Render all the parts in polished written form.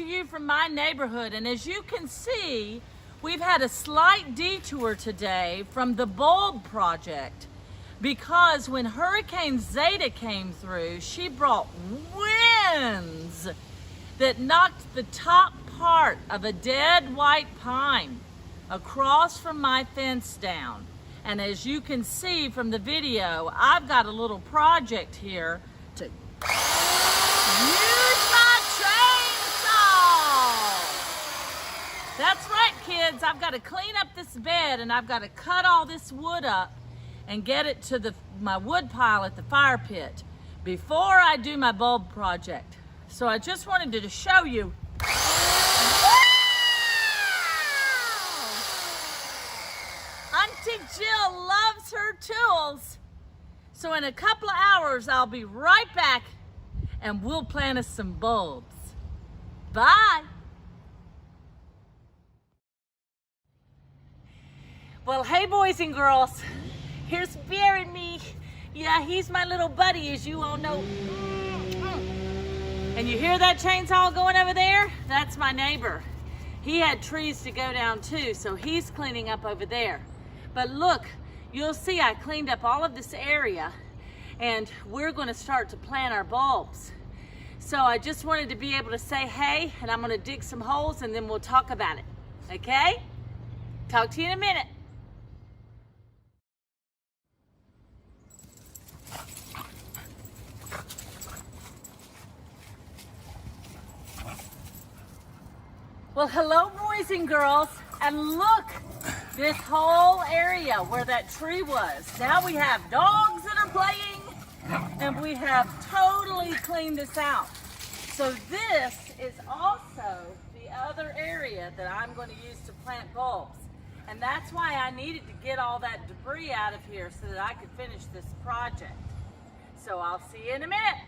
you from my neighborhood, and as you can see, we've had a slight detour today from the bulb project because when Hurricane Zeta came through, she brought winds that knocked the top part of a dead white pine across from my fence down. And as you can see from the video, I've got a little project here to use my chainsaw. That's right, kids. I've got to clean up this bed and I've got to cut all this wood up and get it to my wood pile at the fire pit before I do my bulb project. So I just wanted to show you. Auntie Jill loves her tools. So in a couple of hours, I'll be right back and we'll plant us some bulbs. Bye. Well, hey boys and girls, here's Bear and me. Yeah, he's my little buddy, as you all know. And you hear that chainsaw going over there? That's my neighbor. He had trees to go down too, so he's cleaning up over there. But look, you'll see I cleaned up all of this area and we're gonna start to plant our bulbs. So I just wanted to be able to say hey, and I'm gonna dig some holes and then we'll talk about it, okay? Talk to you in a minute. Well, hello boys and girls, and look, this whole area where that tree was. Now we have dogs that are playing, and we have totally cleaned this out. So this is also the other area that I'm going to use to plant bulbs. And that's why I needed to get all that debris out of here so that I could finish this project. So I'll see you in a minute.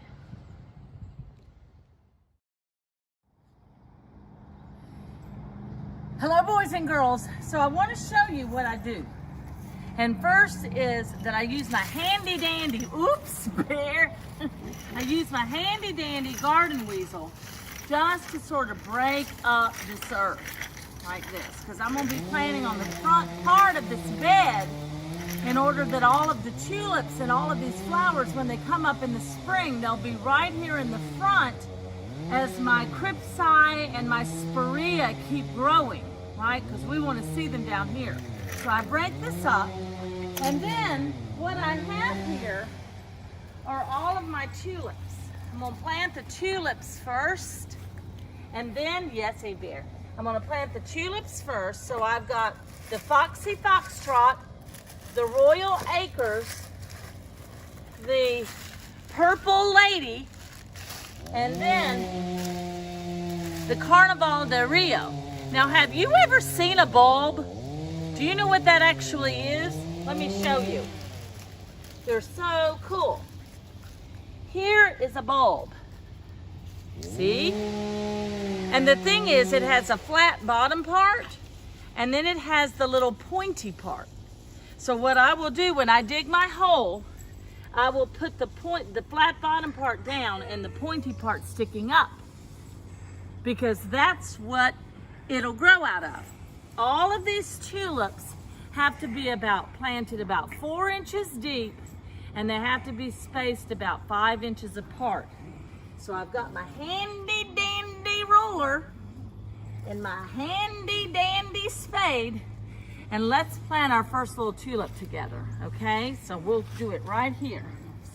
Hello boys and girls, so I want to show you what I do. And first is that I use my handy dandy, oops, Bear. I use my handy dandy garden weasel just to sort of break up this earth like this. Because I'm going to be planting on the front part of this bed in order that all of the tulips and all of these flowers, when they come up in the spring, they'll be right here in the front as my cryptsai and my spirea keep growing, right? Because we want to see them down here. So I break this up, and then what I have here are all of my tulips. I'm going to plant the tulips first, and then, yes, hey Bear, I'm going to plant the tulips first. So I've got the Foxy Foxtrot, the Royal Acres, the Purple Lady, and then the Carnaval de Rio. Now, have you ever seen a bulb? Do you know what that actually is? Let me show you. They're so cool. Here is a bulb. See? And the thing is, it has a flat bottom part, and then it has the little pointy part. So what I will do when I dig my hole, I will put the flat bottom part down and the pointy part sticking up, because that's what it'll grow out of. All of these tulips have to be planted about 4 inches deep, and they have to be spaced about 5 inches apart. So I've got my handy dandy roller and my handy dandy spade, and let's plant our first little tulip together, okay? So we'll do it right here.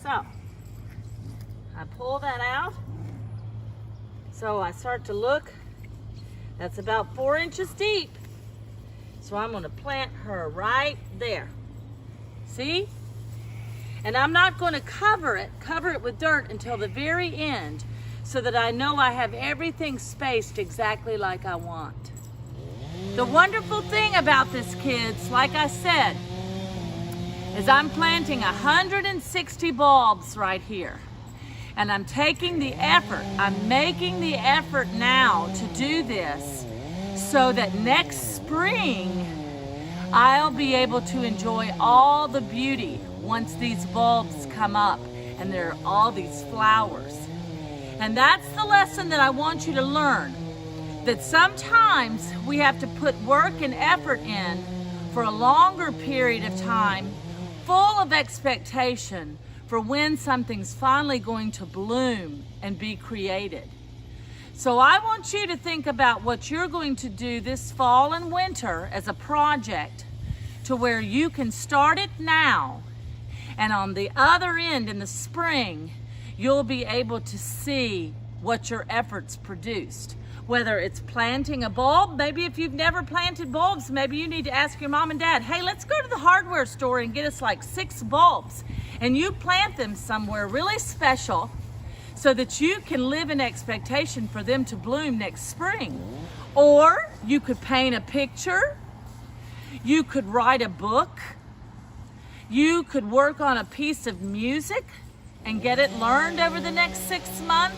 So I pull that out. So I start to look. That's about 4 inches deep. So I'm going to plant her right there. See? And I'm not going to cover it with dirt until the very end, so that I know I have everything spaced exactly like I want. The wonderful thing about this, kids, like I said, is I'm planting 160 bulbs right here. And I'm taking the effort, I'm making the effort now to do this so that next spring I'll be able to enjoy all the beauty once these bulbs come up and there are all these flowers. And that's the lesson that I want you to learn. that sometimes we have to put work and effort in for a longer period of time, full of expectation for when something's finally going to bloom and be created. So I want you to think about what you're going to do this fall and winter as a project to where you can start it now, and on the other end in the spring, you'll be able to see what your efforts produced. Whether it's planting a bulb, maybe if you've never planted bulbs, maybe you need to ask your mom and dad, hey, let's go to the hardware store and get us like 6 bulbs. And you plant them somewhere really special so that you can live in expectation for them to bloom next spring. Or you could paint a picture, you could write a book, you could work on a piece of music and get it learned over the next 6 months.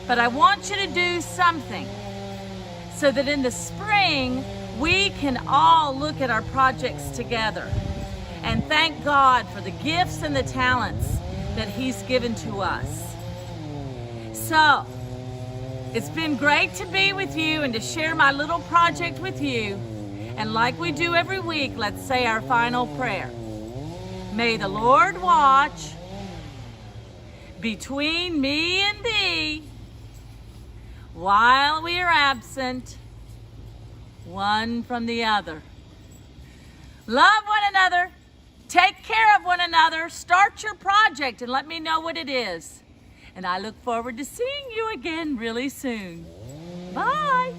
But I want you to do something so that in the spring, we can all look at our projects together and thank God for the gifts and the talents that He's given to us. So, it's been great to be with you and to share my little project with you. And like we do every week, let's say our final prayer. May the Lord watch between me and thee while we are absent, one from the other. Love one another, take care of one another, start your project and let me know what it is. And I look forward to seeing you again really soon. Bye.